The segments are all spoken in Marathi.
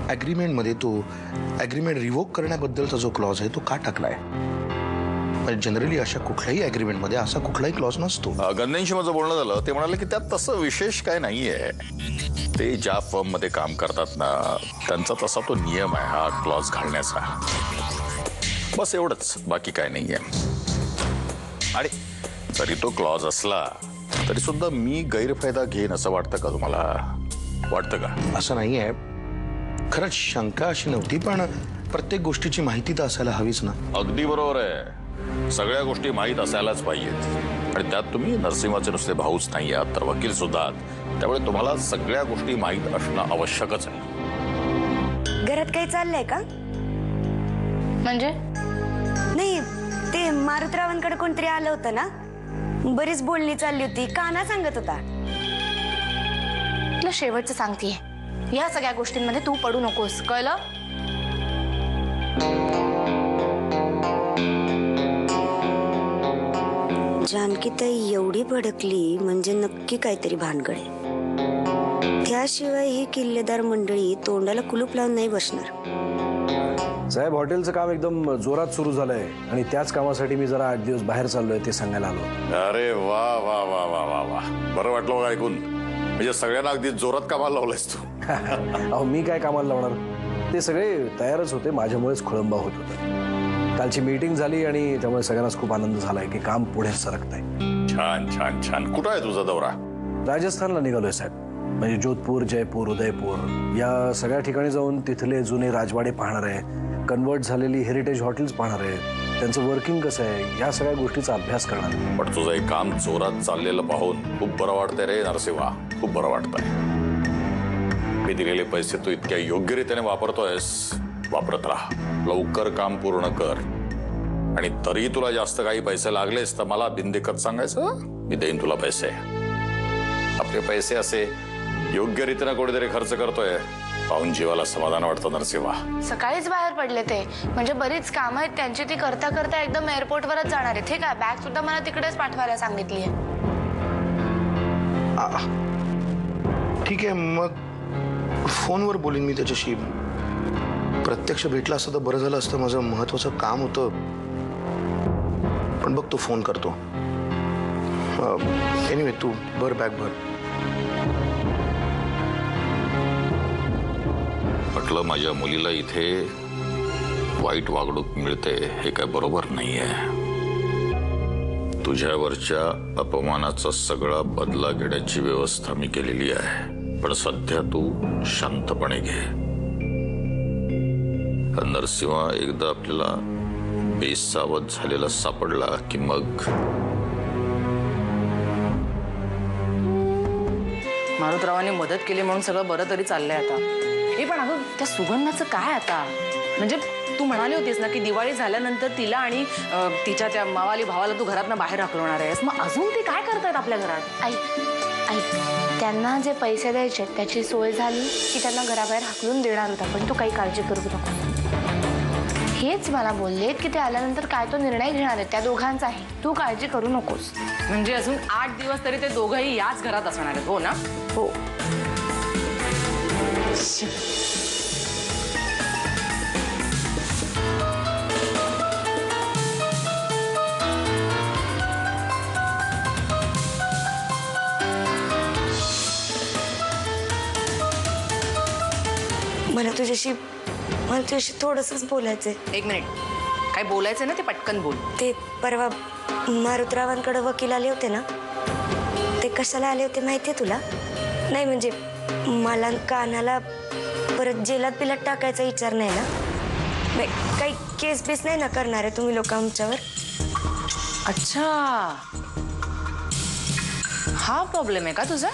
ॲग्रीमेंटमध्ये तो ॲग्रीमेंट रिवोक करण्याबद्दलचा जो क्लॉज आहे तो का टाकलाय? जनरली अशा कुठल्याही ॲग्रीमेंटमध्ये असा कुठलाही क्लॉज नसतो. गंधेंशी माझं बोलणं झालं, ते म्हणाले की त्यात तसं विशेष काय नाहीये. ते ज्या फर्म मध्ये काम करतात ना, त्यांचा तसा तो नियम आहे हा क्लॉज घालण्याचा. बस एवढंच, बाकी काय नाहीये. आणि जरी तो क्लॉज असला तरी सुद्धा मी गैरफायदा घेईन असं वाटतं का तुम्हाला? वाटतं का? असं नाहीये. खरंच शंका अशी नव्हती, पण प्रत्येक गोष्टीची माहिती तर असायला हवीच ना. अगदी बरोबर आहे. सगळ्या गोष्टी माहीत असायलाच पाहिजेत. आणि त्यात तुम्ही नरसिंहाचे नुसते भाऊच नाही आहात, तर वकील सुद्धा आहात. त्यामुळे तुम्हाला सगळ्या गोष्टी माहीत असणं आवश्यकच आहे. घरात काही चाललंय का? म्हणजे नाही, ते मारुतरावांकडे कोणतरी आलं होतं ना, बरीच बोलणी चालली होती. काना सांगत होता. तुला शेवटचं सांगतेय, या सगळ्या गोष्टींमध्ये तू पडू नकोस, कळलं? जानकीताई एवढी भडकली म्हणजे नक्की काहीतरी भानगड आहे. त्याशिवाय ही किल्लेदार मंडळी तोंडाला कुलूप लावून नाही बसणार. साहेब, हॉटेलचं काम एकदम जोरात सुरू झालंय आणि त्याच कामासाठी मी जरा 8 दिवस बाहेर चाललोय ते सांगायला आलो. अरे वा वा वा वा वा वा, बरं वाटलं बघा ऐकून. म्हणजे सगळ्यांना अगदी जोरात कामाला लावलंयस तू. अहो, मी काय कामाला लावणार? ते सगळे तयारच होते, माझ्यामुळेच खोळंबा होत होता. कालची मीटिंग झाली आणि त्यामुळे सगळ्यांनाच खूप आनंद झालाय की काम पुढे सरकतंय. छान छान छान. कुठं आहे तुझा दौरा? राजस्थानला निघालोय साहेब. म्हणजे जोधपूर, जयपूर, उदयपूर या सगळ्या ठिकाणी जाऊन तिथले जुने राजवाडे पाहणार आहे, कन्वर्ट झालेली हेरिटेज हॉटेल्स पाहणार आहे, त्यांचं वर्किंग कसं आहे या सगळ्या गोष्टीचा अभ्यास करणार आहे. पण तुझं एक काम जोरात चाललेलं पाहून खूप बरं वाटतंय रे नरसिंहा, खूप बरं वाटतंय. मी दिलेले पैसे तू इतक्या योग्यरीतीने वापरतोयस. वापरत राहा, लवकर काम पूर्ण कर. आणि तरी तुला जास्त काही पैसे लागलेस तर मला बिनदिक्कत सांगायचं, मी देईन तुला पैसे. आपले पैसे असे योग्य रीतीने कोणीतरी खर्च करतोय पाहून जीवाला समाधान वाटतं नरसिंहा. सकाळीच बाहेर पडले ते, म्हणजे बरीच कामं आहेत त्यांची, ती करता करता एकदम एअरपोर्टवरच जाणार आहे. ठीक आहे, बॅग सुद्धा मला तिकडेच पाठवायला सांगितली आहे. ठीक आहे, मग फोनवर बोलीन मी त्याच्याशी. प्रत्यक्ष भेटला असतं तर बरं झालं असतं. माझं महत्वाचं काम होतं. पण बघ, तो फोन करतो. एनिवे, तू भर बॅग भर. म्हटलं माझ्या मुलीला इथे वाईट वागणूक मिळते हे काय बरोबर नाहीये. तुझ्यावरच्या अपमानाचा सगळा बदला घेण्याची व्यवस्था मी केलेली आहे. पण सध्या तू शांतपणे घे. नरसिंहा एकदा आपल्याला बेसावध झालेला सापडला की मग मारुतरावांनी मदत केली म्हणून सगळं बरं तरी चाललंय आता. हे पण अगं, त्या सुगंधाचं काय आता? म्हणजे तू म्हणाली होतीस ना की दिवाळी झाल्यानंतर तिला आणि तिच्या त्या मावाली भावाला तू घरातनं बाहेर हाकलवणार आहेस. मग अजून ते काय करतायत आपल्या घरात? ऐक, त्यांना जे पैसे द्यायचे त्याची सोय झाली की त्यांना घराबाहेर हाकलून देणार होता. पण तू काही काळजी करू नको. हेच मला बोललेत की ते आल्यानंतर काय तो निर्णय घेणार आहेत त्या दोघांचाही. तू काळजी करू नकोस. म्हणजे अजून 8 दिवस तरी ते दोघंही याच घरात असणार आहेत, हो ना? हो. मला तुझ्याशी थोडंसंच बोलायचंय. 1 मिनिट. काय बोलायचं ना ते पटकन बोल. ते परवा मारुतरावांकडे वकील आले होते ना, ते कशाला आले होते माहितीये तुला? नाही म्हणजे मला कानाला परत जेलात बिलात टाकायचा विचार नाही ना? काही केस बेस नाही ना करणार आहे तुम्ही लोक आमच्यावर? अच्छा, हा प्रॉब्लेम आहे का तुझा?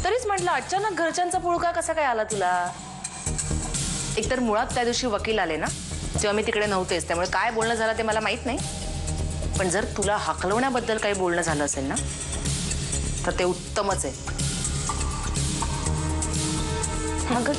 तरीच म्हटलं अचानक घरच्यांचा पुळका कसा काय आला तुला? एकतर मुळात त्या दिवशी वकील आले ना, तेव्हा मी तिकडे नव्हतेच, त्यामुळे काय बोलणं झालं ते मला माहित नाही. पण जर तुला हकलवण्याबद्दल काही बोलणं झालं असेल ना, तर ते उत्तमच आहे. अगं